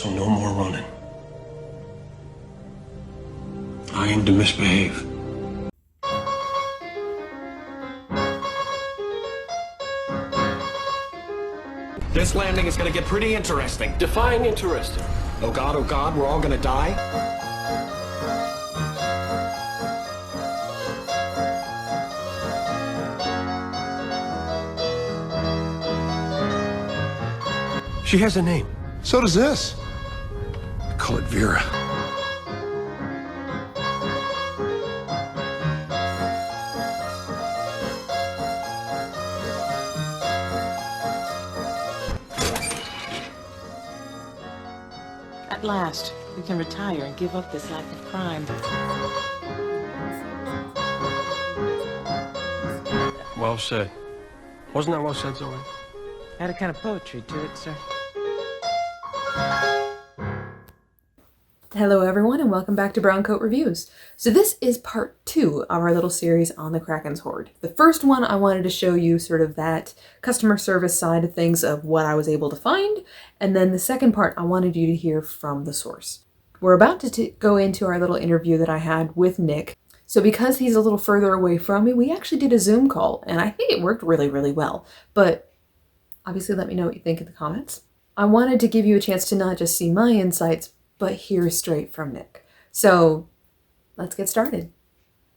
So no more running. I aim to misbehave. This landing is gonna get pretty interesting. Define interesting. Oh God, we're all gonna die? She has a name. So does this. I call it Vera. At last, we can retire and give up this life of crime. Well said. Wasn't that well said, Zoe? Had a kind of poetry to it, sir. Hello everyone and welcome back to Brown Coat Reviews. So this is part 2 of our little series on the Kraken'S Hoard. The first one I wanted to show you sort of that customer service side of things of what I was able to find, and then the second part I wanted you to hear from the source. We're about to go into our little interview that I had with Nick. So because he's a little further away from me, we actually did a Zoom call and I think it worked really, really well. But obviously let me know what you think in the comments. I wanted to give you a chance to not just see my insights, but hear straight from Nick. So let's get started.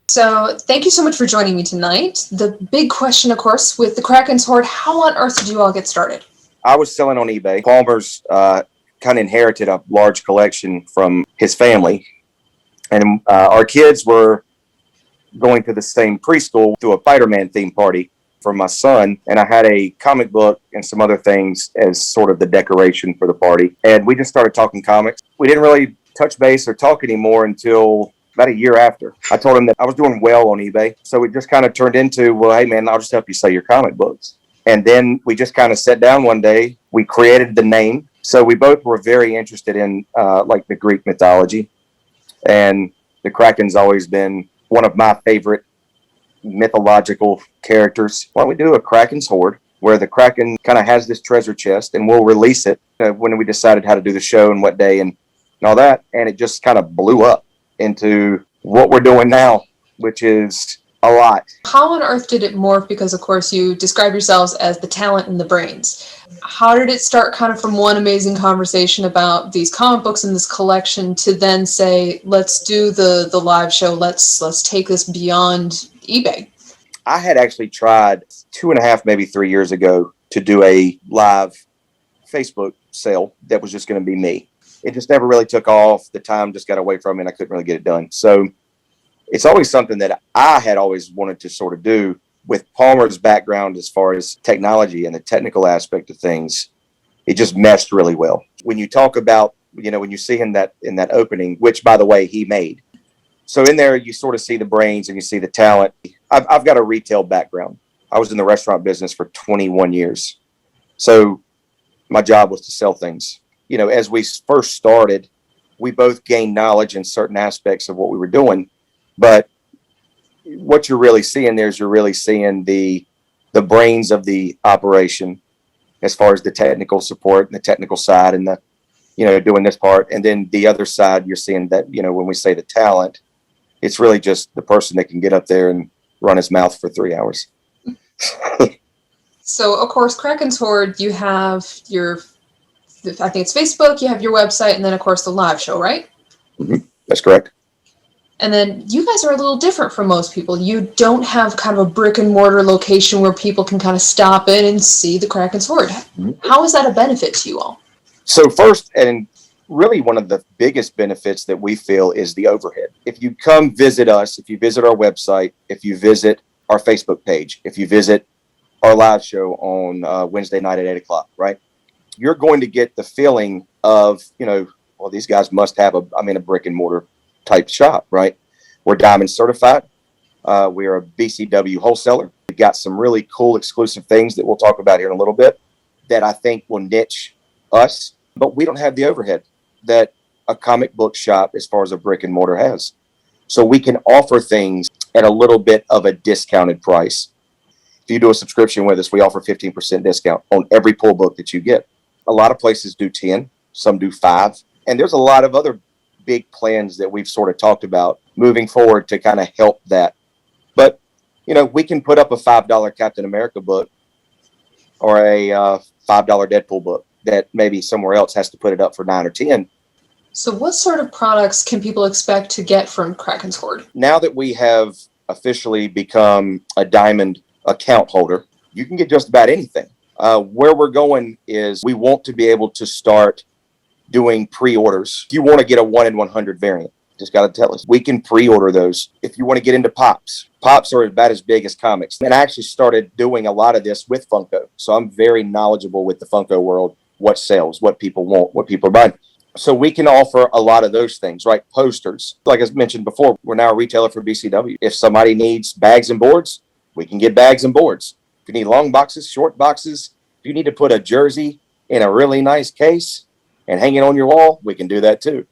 So thank you so much for joining me tonight. The big question, of course, with the Kraken'S Hoard, how on earth did you all get started? I was selling on eBay. Palmer's kind of inherited a large collection from his family. And our kids were going to the same preschool to a Spider-Man theme party for my son, and I had a comic book and some other things as sort of the decoration for the party. And we just started talking comics. We didn't really touch base or talk anymore until about a year after. I told him that I was doing well on eBay. So it just kind of turned into, well, hey man, I'll just help you sell your comic books. And then we just kind of sat down one day. We created the name. So we both were very interested in like the Greek mythology. And the Kraken's always been one of my favorite mythological characters. Why don't we do a Kraken'S Hoard where the Kraken kind of has this treasure chest, and we'll release it when we decided how to do the show and what day and all that. And it just kind of blew up into what we're doing now, which is a lot. How on earth did it morph? Because of course you describe yourselves as the talent and the brains. How did it start kind of from one amazing conversation about these comic books and this collection to then say, let's do the live show, let's take this beyond eBay? I had actually tried 2.5, maybe 3 years ago to do a live Facebook sale that was just going to be me. It just never really took off. The time just got away from me and I couldn't really get it done. So it's always something that I had always wanted to sort of do. With Palmer's background as far as technology and the technical aspect of things, it just meshed really well. When you talk about, when you see in that opening, which by the way, he made. So in there, you sort of see the brains and you see the talent. I've got a retail background. I was in the restaurant business for 21 years. So my job was to sell things. As we first started, we both gained knowledge in certain aspects of what we were doing. But what you're really seeing there is you're really seeing the brains of the operation as far as the technical support and the technical side and the, doing this part. And then the other side, you're seeing that, when we say the talent, it's really just the person that can get up there and run his mouth for 3 hours. So, of course, Kraken'S Hoard, you have I think it's Facebook, you have your website, and then, of course, the live show, right? Mm-hmm. That's correct. And then you guys are a little different from most people. You don't have kind of a brick and mortar location where people can kind of stop in and see the Kraken'S Hoard. Mm-hmm. How is that a benefit to you all? So first, and really one of the biggest benefits that we feel is the overhead. If you come visit us, if you visit our website, if you visit our Facebook page, if you visit our live show on Wednesday night at 8 o'clock, right? You're going to get the feeling of, well, these guys must have I'm in a brick and mortar type shop, right? We're diamond certified. We are a BCW wholesaler. We've got some really cool exclusive things that we'll talk about here in a little bit that I think will niche us, but we don't have the overhead that a comic book shop as far as a brick and mortar has. So we can offer things at a little bit of a discounted price. If you do a subscription with us, we offer 15% discount on every pull book that you get. A lot of places do 10. some do 5. And there's a lot of other big plans that we've sort of talked about moving forward to kind of help that. But, we can put up a $5 Captain America book or a $5 Deadpool book that maybe somewhere else has to put it up for 9 or 10. So what sort of products can people expect to get from Kraken'S Hoard? Now that we have officially become a diamond account holder, you can get just about anything. Where we're going is we want to be able to start doing pre-orders. If you want to get a 1 in 100 variant, just got to tell us. We can pre-order those. If you want to get into pops are about as big as comics. And I actually started doing a lot of this with Funko. So I'm very knowledgeable with the Funko world, what sells, what people want, what people are buying. So we can offer a lot of those things, right? Posters. Like I mentioned before, we're now a retailer for BCW. If somebody needs bags and boards, we can get bags and boards. If you need long boxes, short boxes, if you need to put a jersey in a really nice case and hang it on your wall, we can do that too.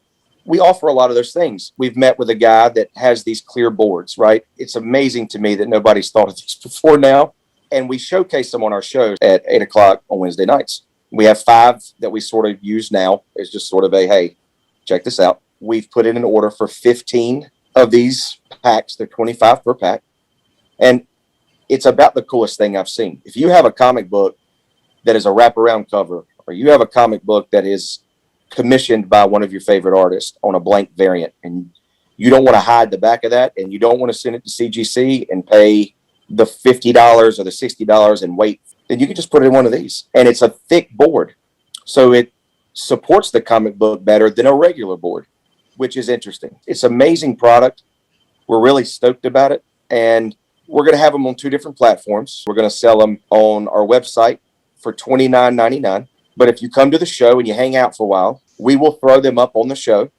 We offer a lot of those things. We've met with a guy that has these clear boards, right? It's amazing to me that nobody's thought of this before now. And we showcase them on our shows at 8 o'clock on Wednesday nights. We have 5 that we sort of use now. It's just sort of a, hey, check this out. We've put in an order for 15 of these packs. They're 25 per pack. And it's about the coolest thing I've seen. If you have a comic book that is a wraparound cover, or you have a comic book that is commissioned by one of your favorite artists on a blank variant, and you don't want to hide the back of that, and you don't want to send it to CGC and pay the $50 or the $60 and wait, then you can just put it in one of these. And it's a thick board, so it supports the comic book better than a regular board, which is interesting. It's an amazing product. We're really stoked about it, and we're going to have them on 2 different platforms. We're going to sell them on our website for $29.99. But if you come to the show and you hang out for a while, we will throw them up on the show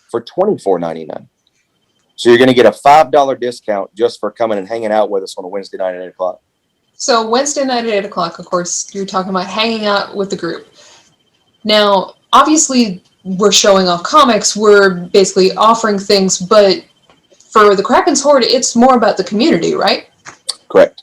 for $24.99. So you're going to get a $5 discount just for coming and hanging out with us on a Wednesday night at 8 o'clock. So Wednesday night at 8 o'clock, of course, you're talking about hanging out with the group. Now, obviously, we're showing off comics. We're basically offering things. But for the Kraken'S Hoard, it's more about the community, right? Correct.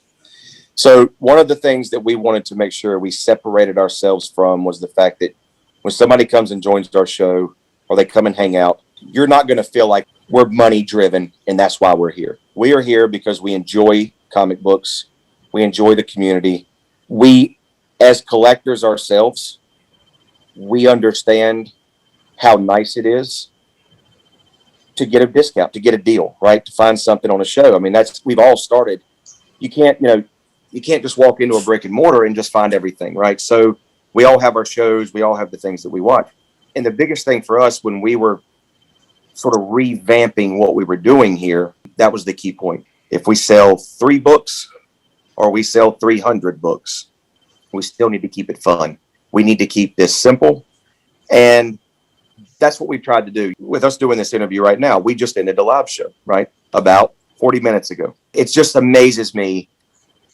So one of the things that we wanted to make sure we separated ourselves from was the fact that when somebody comes and joins our show or they come and hang out, you're not going to feel like we're money driven and that's why we're here. We are here because we enjoy comic books. We enjoy the community. We, as collectors ourselves, we understand how nice it is to get a discount, to get a deal, right? To find something on a show. I mean, we've all started. You can't just walk into a brick and mortar and just find everything, right? So we all have our shows. We all have the things that we watch. And the biggest thing for us when we were sort of revamping what we were doing here, that was the key point. If we sell 3 books or we sell 300 books, we still need to keep it fun. We need to keep this simple. And that's what we've tried to do. With us doing this interview right now, we just ended a live show, right? About 40 minutes ago. It just amazes me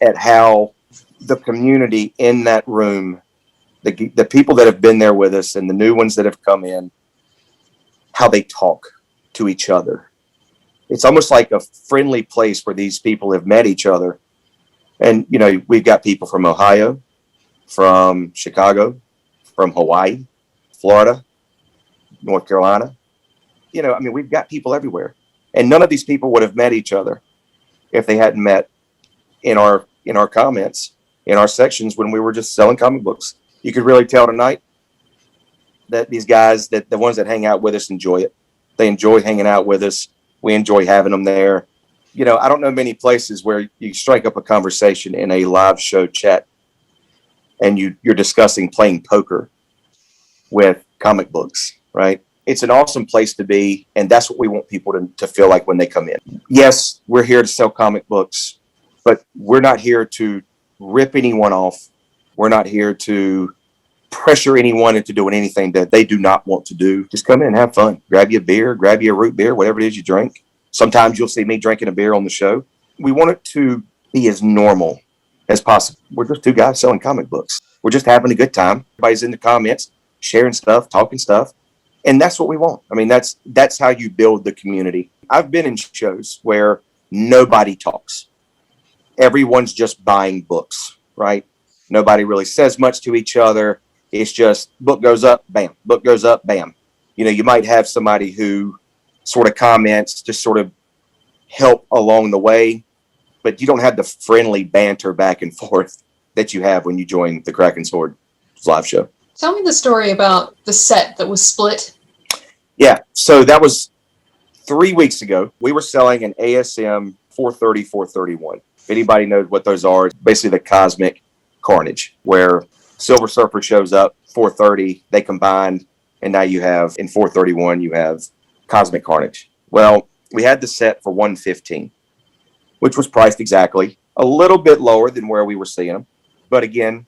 at how the community in that room, the people that have been there with us and the new ones that have come in, how they talk to each other. It's almost like a friendly place where these people have met each other. And, we've got people from Ohio, from Chicago, from Hawaii, Florida, North Carolina. We've got people everywhere. And none of these people would have met each other if they hadn't met in our comments, in our sections when we were just selling comic books. You could really tell tonight that these guys, that the ones that hang out with us, enjoy it. They enjoy hanging out with us. We enjoy having them there. I don't know many places where you strike up a conversation in a live show chat and you're discussing playing poker with comic books, right? It's an awesome place to be, and that's what we want people to feel like when they come in. Yes, we're here to sell comic books, but we're not here to rip anyone off. We're not here to pressure anyone into doing anything that they do not want to do. Just come in and have fun. Grab you a beer, grab you a root beer, whatever it is you drink. Sometimes you'll see me drinking a beer on the show. We want it to be as normal as possible. We're just 2 guys selling comic books. We're just having a good time. Everybody's in the comments, sharing stuff, talking stuff. And that's what we want. I mean, that's how you build the community. I've been in shows where nobody talks. Everyone's just buying books, right? Nobody really says much to each other. It's just book goes up, bam, book goes up, bam. You know, you might have somebody who sort of comments, just sort of help along the way, but you don't have the friendly banter back and forth that you have when you join the Kraken'S Hoard live show. Tell me the story about the set that was split. Yeah, so that was 3 weeks ago. We were selling an ASM 430, 431. If anybody knows what those are, it's basically the cosmic carnage, where Silver Surfer shows up, 430, they combined, and now you have, in 431, you have cosmic carnage. Well, we had the set for 115, which was priced exactly, a little bit lower than where we were seeing them. But again,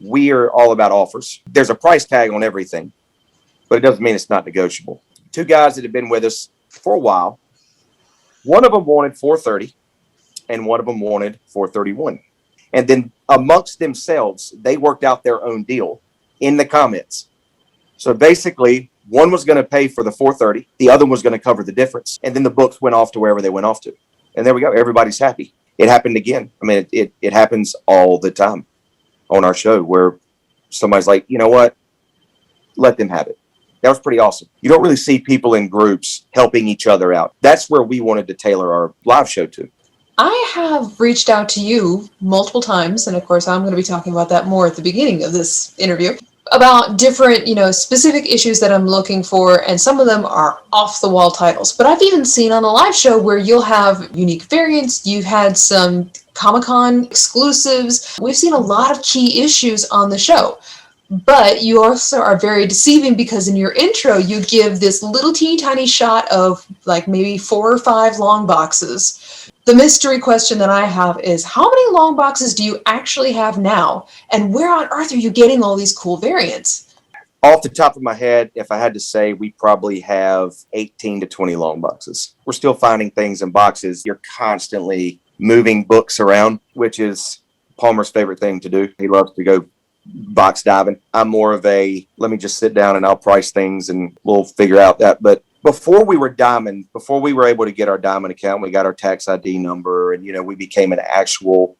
we are all about offers. There's a price tag on everything, but it doesn't mean it's not negotiable. Two guys that have been with us for a while, one of them wanted 430 and one of them wanted 431. And then amongst themselves, they worked out their own deal in the comments. So basically, one was going to pay for the 430, the other was going to cover the difference. And then the books went off to wherever they went off to. And there we go. Everybody's happy. It happened again. I mean, it happens all the time on our show where somebody's like, you know what? Let them have it. That was pretty awesome. You don't really see people in groups helping each other out. That's where we wanted to tailor our live show to. I have reached out to you multiple times, and of course I'm going to be talking about that more at the beginning of this interview, about different, specific issues that I'm looking for, and some of them are off-the-wall titles. But I've even seen on the live show where you'll have unique variants, you've had some Comic-Con exclusives. We've seen a lot of key issues on the show. But you also are very deceiving because in your intro, you give this little teeny tiny shot of like maybe 4 or 5 long boxes. The mystery question that I have is, how many long boxes do you actually have now? And where on earth are you getting all these cool variants? Off the top of my head, if I had to say, we probably have 18 to 20 long boxes. We're still finding things in boxes. You're constantly moving books around, which is Palmer's favorite thing to do. He loves to go box diving. I'm more of a, let me just sit down and I'll price things and we'll figure out that. But before we were Diamond, before we were able to get our Diamond account, we got our tax ID number and, we became an actual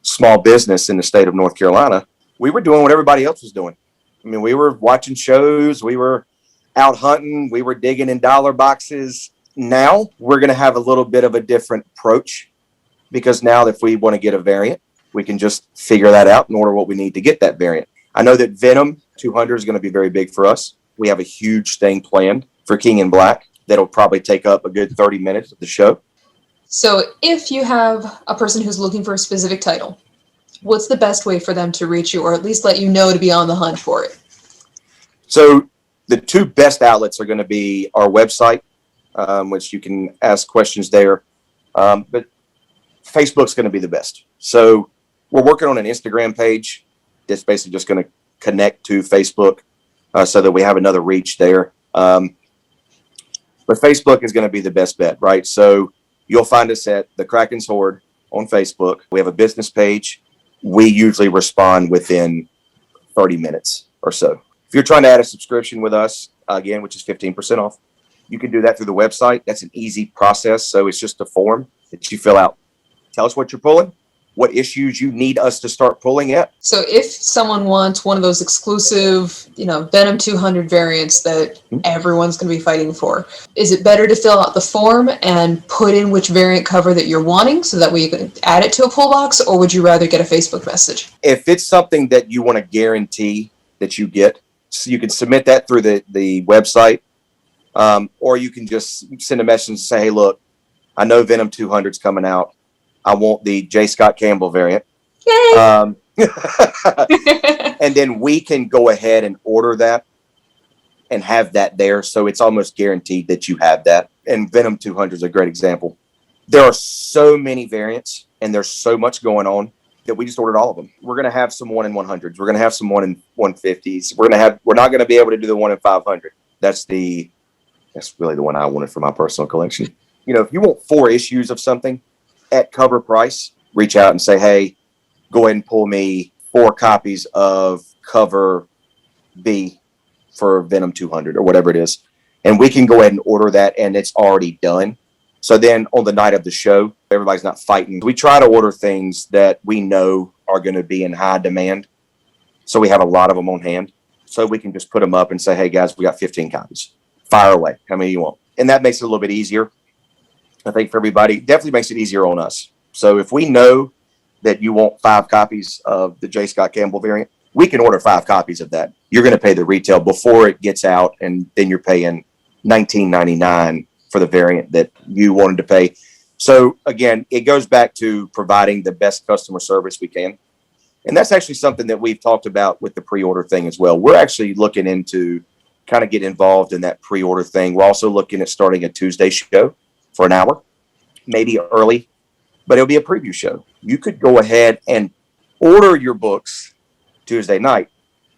small business in the state of North Carolina. We were doing what everybody else was doing. I mean, we were watching shows, we were out hunting, we were digging in dollar boxes. Now we're going to have a little bit of a different approach because now if we want to get a variant, we can just figure that out and order what we need to get that variant. I know that Venom 200 is going to be very big for us. We have a huge thing planned for King in Black that'll probably take up a good 30 minutes of the show. So if you have a person who's looking for a specific title, what's the best way for them to reach you, or at least let you know to be on the hunt for it? So the two best outlets are going to be our website, which you can ask questions there. But Facebook's going to be the best. So we're working on an Instagram page that's basically just going to connect to Facebook so that we have another reach there. But Facebook is going to be the best bet, right? So you'll find us at the Kraken'S Hoard on Facebook. We have a business page. We usually respond within 30 minutes or so. If you're trying to add a subscription with us, again, which is 15% off, you can do that through the website. That's an easy process. So it's just a form that you fill out. Tell us what you're pulling, what issues you need us to start pulling at. So if someone wants one of those exclusive, Venom 200 variants that everyone's going to be fighting for, is it better to fill out the form and put in which variant cover that you're wanting so that way you can add it to a pull box, or would you rather get a Facebook message? If it's something that you want to guarantee that you get, so you can submit that through the website, or you can just send a message and say, hey, look, I know Venom 200 is coming out. I want the J. Scott Campbell variant. Yay! And then we can go ahead and order that and have that there. So it's almost guaranteed that you have that. And Venom 200 is a great example. There are so many variants and there's so much going on that we just ordered all of them. We're going to have some 1 in 100s. We're going to have some 1 in 150s. We're not going to be able to do the 1 in 500. That's really the one I wanted for my personal collection. If you want 4 issues of something at cover price, reach out and say, hey, go ahead and pull me 4 copies of cover B for Venom 200 or whatever it is. And we can go ahead and order that and it's already done. So then on the night of the show, everybody's not fighting. We try to order things that we know are going to be in high demand So we have a lot of them on hand. So we can just put them up and say, hey, guys, we got 15 copies. Fire away. How many you want? And that makes it a little bit easier, I think, for everybody. Definitely makes it easier on us. So if we know that you want 5 copies of the J. Scott Campbell variant, we can order 5 copies of that. You're going to pay the retail before it gets out, and then you're paying $19.99 for the variant that you wanted to pay. So again, it goes back to providing the best customer service we can. And that's actually something that we've talked about with the pre-order thing as well. We're actually looking into kind of get involved in that pre-order thing. We're also looking at starting a Tuesday show for an hour, maybe early, but it'll be a preview show. You could go ahead and order your books Tuesday night.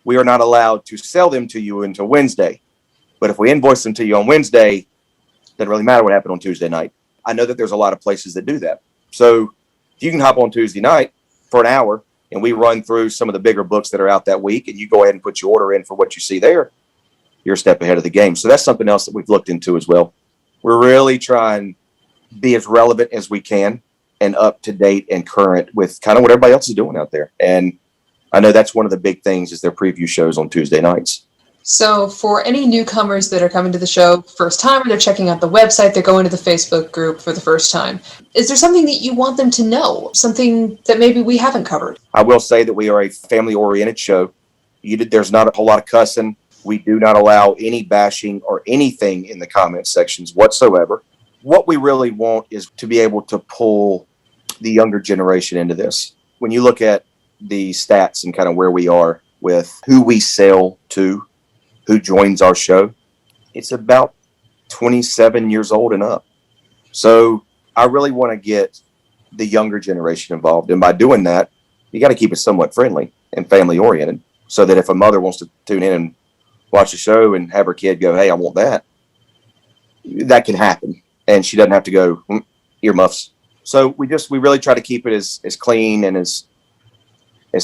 We are not allowed to sell them to you until Wednesday. But if we invoice them to you on Wednesday, it doesn't really matter what happened on Tuesday night. I know that there's a lot of places that do that. So if you can hop on Tuesday night for an hour and we run through some of the bigger books that are out that week and you go ahead and put your order in for what you see there, you're a step ahead of the game. So that's something else that we've looked into as well. We're really trying to be as relevant as we can and up to date and current with kind of what everybody else is doing out there. And I know that's one of the big things is their preview shows on Tuesday nights. So for any newcomers that are coming to the show first time, or they're checking out the website, they're going to the Facebook group for the first time, is there something that you want them to know? Something that maybe we haven't covered? I will say that we are a family-oriented show. There's not a whole lot of cussing. We do not allow any bashing or anything in the comment sections whatsoever. What we really want is to be able to pull the younger generation into this. When you look at the stats and kind of where we are with who we sell to, who joins our show, it's about 27 years old and up. So I really want to get the younger generation involved. And by doing that, you got to keep it somewhat friendly and family oriented so that if a mother wants to tune in and watch the show and have her kid go, hey, I want that, that can happen. And she doesn't have to go earmuffs. So we really try to keep it as clean and as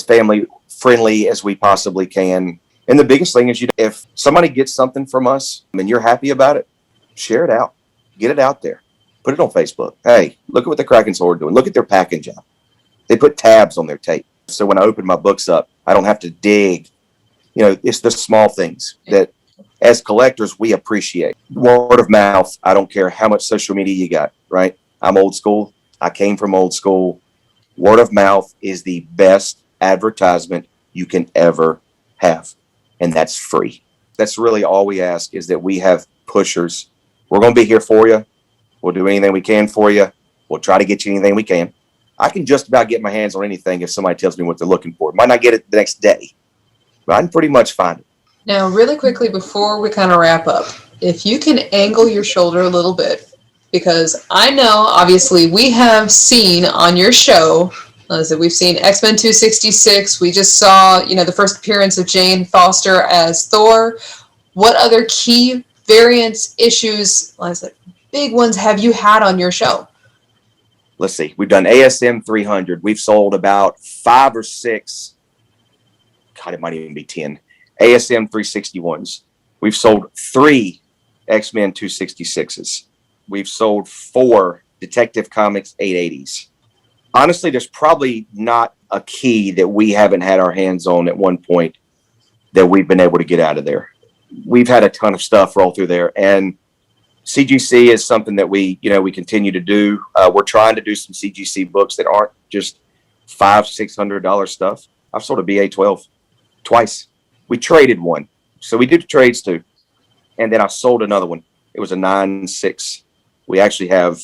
family friendly as we possibly can. And the biggest thing is, if somebody gets something from us and you're happy about it, share it out, get it out there, put it on Facebook. Hey, look at what the Kraken'S Hoard doing. Look at their packaging job. They put tabs on their tape. So when I open my books up, I don't have to dig. It's the small things that as collectors, we appreciate. Word of mouth. I don't care how much social media you got, right? I'm old school. I came from old school. Word of mouth is the best advertisement you can ever have. And that's free. That's really all we ask, is that we have pushers. We're going to be here for you. We'll do anything we can for you. We'll try to get you anything we can. I can just about get my hands on anything if somebody tells me what they're looking for. Might not get it the next day, but I can pretty much find it. Now, really quickly before we kind of wrap up, if you can angle your shoulder a little bit, because I know, obviously, we have seen on your show, we've seen X-Men 266. We just saw, the first appearance of Jane Foster as Thor. What other key variants, issues, big ones have you had on your show? Let's see. We've done ASM 300. We've sold about 5 or 6. God, it might even be 10. ASM 361s. We've sold 3 X-Men 266s. We've sold 4 Detective Comics 880s. Honestly, there's probably not a key that we haven't had our hands on at one point that we've been able to get out of there. We've had a ton of stuff roll through there, and CGC is something that we continue to do. We're trying to do some CGC books that aren't just $500-$600 stuff. I've sold a BA-12 twice. We traded one, so we did trades too, and then I sold another one. It was a 9.6. We actually have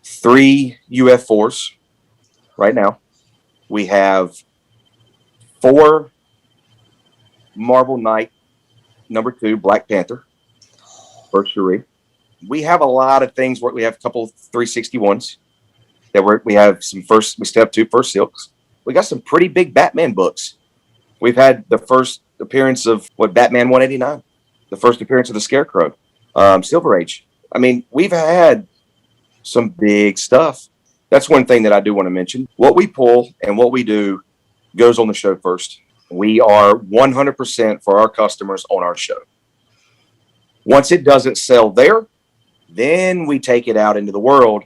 3 UF4s right now. We have 4 Marvel Knight #2 Black Panther first Shuri. We have a lot of things where we have a couple 361s that we have some first. We still have 2 First Silks. We got some pretty big Batman books. We've had the first appearance of Batman 189, the first appearance of the Scarecrow, Silver Age. I mean, we've had some big stuff. That's one thing that I do want to mention. What we pull and what we do goes on the show first. We are 100% for our customers on our show. Once it doesn't sell there, then we take it out into the world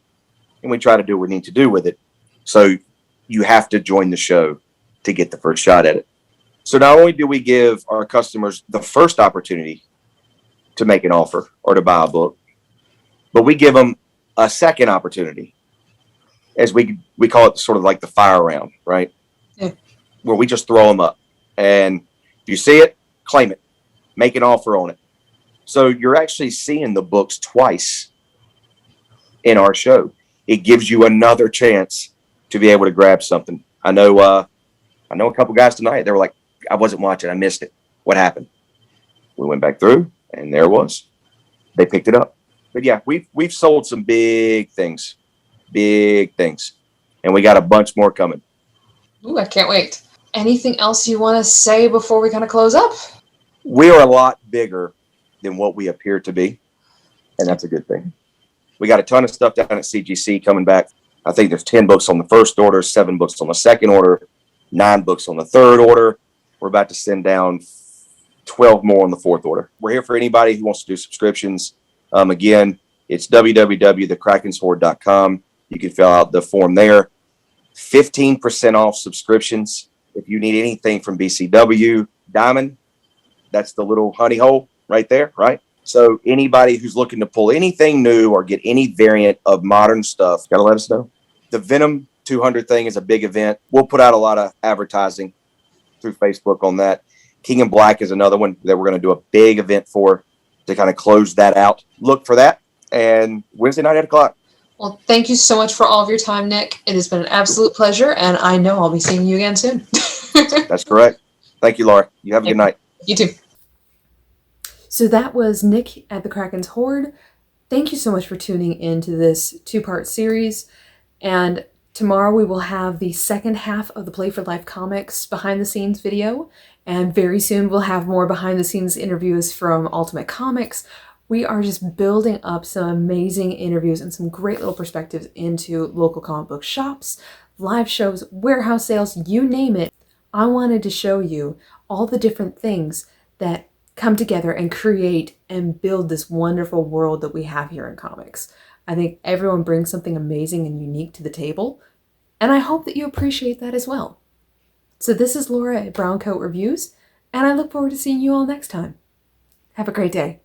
and we try to do what we need to do with it. So you have to join the show to get the first shot at it. So not only do we give our customers the first opportunity to make an offer or to buy a book, but we give them a second opportunity, as we call it, sort of like the fire round, right? Yeah. Where we just throw them up, and if you see it, claim it, make an offer on it. So you're actually seeing the books twice in our show. It gives you another chance to be able to grab something. I know a couple guys tonight. They were like, "I wasn't watching. I missed it. What happened?" We went back through, and there it was. They picked it up. But yeah, we've sold some big things, and we got a bunch more coming. Ooh, I can't wait. Anything else you want to say before we kind of close up? We are a lot bigger than what we appear to be, and that's a good thing. We got a ton of stuff down at CGC coming back. I think there's 10 books on the first order, 7 books on the second order, 9 books on the third order. We're about to send down 12 more on the fourth order. We're here for anybody who wants to do subscriptions. Again, it's www.thekrakenshoard.com. You can fill out the form there. 15% off subscriptions. If you need anything from BCW, Diamond, that's the little honey hole right there, right? So anybody who's looking to pull anything new or get any variant of modern stuff, gotta let us know. The Venom 200 thing is a big event. We'll put out a lot of advertising through Facebook on that. King in Black is another one that we're going to do a big event for to kind of close that out. Look for that. And Wednesday night, 8 o'clock. Well, thank you so much for all of your time, Nick. It has been an absolute pleasure, and I know I'll be seeing you again soon. That's correct. Thank you, Laura. You have a good night. You too. So that was Nick at the Kraken'S Hoard. Thank you so much for tuning into this 2-part series. And tomorrow we will have the second half of the Play for Life Comics behind the scenes video. And very soon we'll have more behind the scenes interviews from Ultimate Comics. We are just building up some amazing interviews and some great little perspectives into local comic book shops, live shows, warehouse sales, you name it. I wanted to show you all the different things that come together and create and build this wonderful world that we have here in comics. I think everyone brings something amazing and unique to the table, and I hope that you appreciate that as well. So this is Laura at Brown Coat Reviews, and I look forward to seeing you all next time. Have a great day.